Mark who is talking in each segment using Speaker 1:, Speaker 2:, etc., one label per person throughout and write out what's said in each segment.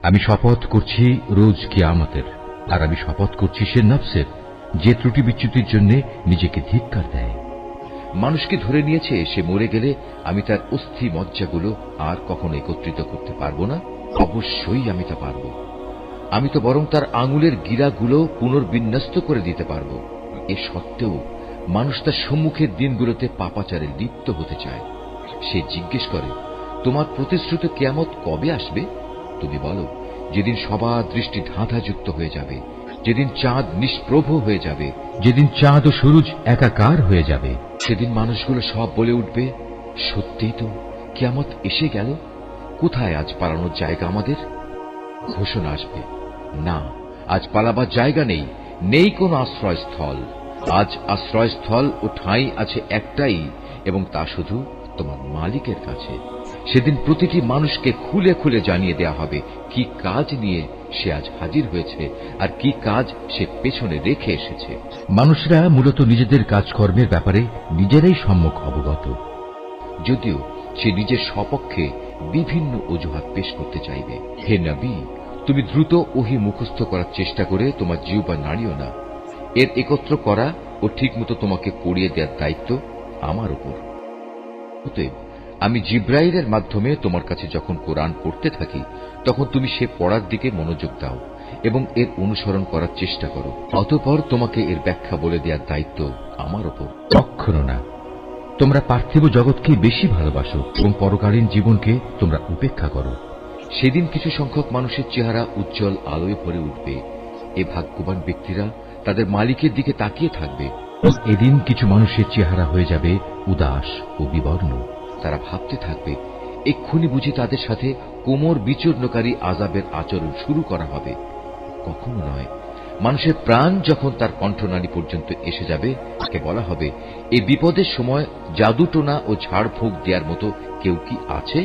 Speaker 1: আমি শপথ করছি রোজ কিয়ামতের, আর আমি শপথ করছি সে নফসের যে ত্রুটি বিচ্যুতির জন্য নিজেকে ধিক্কার দেয়।
Speaker 2: মানুষকে ধরে নিয়েছে সে মরে গেলে আমি তার অস্থি মজ্জাগুলো আর কখনো একত্রিত করতে পারবো না। অবশ্যই আমি তা পারব। আমি তো বরং তার আঙুলের গিরাগুলো পুনর্বিন্যস্ত করে দিতে পারব। এ সত্ত্বেও মানুষ তার সম্মুখের দিনগুলোতে পাপাচারে লিপ্ত হতে চায়। সে জিজ্ঞেস করে, তোমার প্রতিশ্রুত কিয়ামত কবে আসবে? তুমি বলো, যেদিন সবার দৃষ্টি ধাঁধাযুক্ত হয়ে যাবে, যেদিন চাঁদ নিষ্প্রভ হয়ে যাবে,
Speaker 1: যেদিন চাঁদ ও সূরজ একাকার হয়ে যাবে।
Speaker 2: সেদিন মানুষগুলো সব বলে উঠবে, সত্যিই তো কিয়ামত এসে গেল। কোথায় আজ পালানোর জায়গা আমাদের? ঘোষণা আসবে, না, আজ পালাবার জায়গা নেই, নেই কোনো আশ্রয়স্থল। আজ আশ্রয়স্থল ও ঠাঁই আছে একটাই, এবং তা শুধু তোমার মালিকের কাছে। সেদিন প্রতিটি মানুষকে খুলে খুলে জানিয়ে দেয়া হবে কি কাজ নিয়ে সে আজ হাজির হয়েছে আর কি কাজ সে পেছনে রেখে এসেছে।
Speaker 1: মানুষরা মূলত নিজেদের কাজকর্মের ব্যাপারে নিজেরাই সম্যক অবগত,
Speaker 2: যদিও সে নিজের সপক্ষে বিভিন্ন অজুহাত পেশ করতে চাইবে। হে নবী, তুমি দ্রুত ওহী মুখস্থ করার চেষ্টা করে তোমার জিহ্বা নাড়িও না। এর একত্র করা ও ঠিকমতো তোমাকে পড়িয়ে দেওয়ার দায়িত্ব আমার উপর। অতএব আমি জিব্রাইলের মাধ্যমে তোমার কাছে যখন কোরআন পড়তে থাকি, তখন তুমি সে পড়ার দিকে মনোযোগ দাও এবং এর অনুসরণ করার চেষ্টা করো। অতঃপর তোমাকে এর ব্যাখ্যা বলে দেওয়ার দায়িত্ব আমার উপর।
Speaker 1: কখনো না। তোমরা পার্থিব জগৎকে বেশি ভালোবাসো এবং পরকালীন জীবনকে তোমরা উপেক্ষা করো।
Speaker 2: সেদিন কিছু সংখ্যক মানুষের চেহারা উজ্জ্বল আলোয় ভরে উঠবে। এ ভাগ্যবান ব্যক্তিরা তাদের মালিকের দিকে তাকিয়ে থাকবে।
Speaker 1: এদিন কিছু মানুষের চেহারা হয়ে যাবে উদাস ও বিবর্ণ।
Speaker 2: তারা ভাবতে থাকবে, এক্ষুনি বুঝি তাদের সাথে কোমর বিচূর্ণকারী আযাবের আচরণ শুরু করা হবে। কখনো নয়। মানুষের প্রাণ যখন তার কণ্ঠনালী পর্যন্ত এসে যাবে, তাকে বলা হবে, এই বিপদের সময় জাদুটোনা ও ঝাড়ফুঁক দেওয়ার মতো কেউ কি আছে?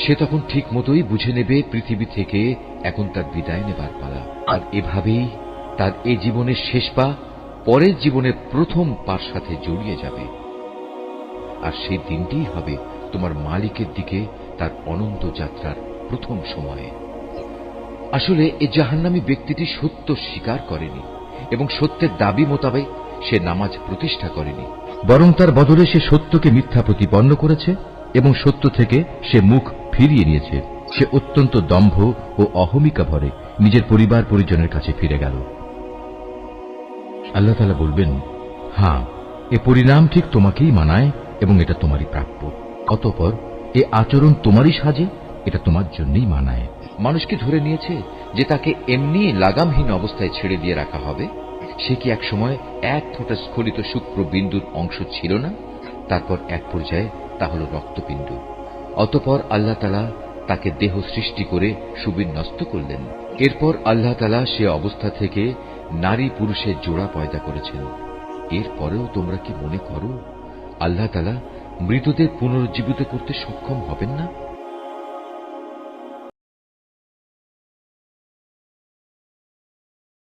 Speaker 2: সে তখন ঠিক মতোই বুঝে নেবে পৃথিবী থেকে এখন তার বিদায় নেবার পালা। আর এভাবেই তার এই জীবনের শেষ পা পরের জীবনের প্রথম পার সাথে জড়িয়ে যাবে। আর সেই দিনটিই হবে তোমার মালিকের দিকে তার অনন্ত যাত্রার প্রথম সময়ে। আসলে এই জাহান্নামী ব্যক্তিটি সত্য স্বীকার করেনি এবং সত্যের দাবি মোতাবেক সে নামাজ প্রতিষ্ঠা করেনি,
Speaker 1: বরং তার বদলে সে সত্যকে মিথ্যা প্রতিপন্ন করেছে এবং সত্য থেকে সে মুখ ফিরিয়ে নিয়েছে। সে অত্যন্ত দম্ভ ও অহমিকা ভরে নিজের পরিবার পরিজনের কাছে ফিরে গেল। আল্লাহ তাআলা বলবেন, হ্যাঁ, এ পরিণাম ঠিক তোমাকেই মানায় এবং এটা তোমারই প্রাপ্য। অতঃপর এ আচরণ তোমারই সাজে, এটা তোমার জন্যই মানায়।
Speaker 2: মানুষকে ধরে নিয়েছে যে তাকে এমনি লাগামহীন অবস্থায় ছেড়ে দিয়ে রাখা হবে। সে কি এক সময় এক ফোঁটা স্খলিত শুক্র বিন্দুর অংশ ছিল না? তারপর এক পর্যায়ে তা হল রক্তপিণ্ড। অতঃপর আল্লাহ তাআলা তাকে দেহ সৃষ্টি করে সুবিন্যস্ত করলেন। এরপর আল্লাহ তাআলা সে অবস্থা থেকে নারী পুরুষের জোড়া পয়দা করেছেন। এরপরেও তোমরা কি মনে করো আল্লাহ তাআলা মৃতদের পুনরুজ্জীবিত করতে সক্ষম হবেন না?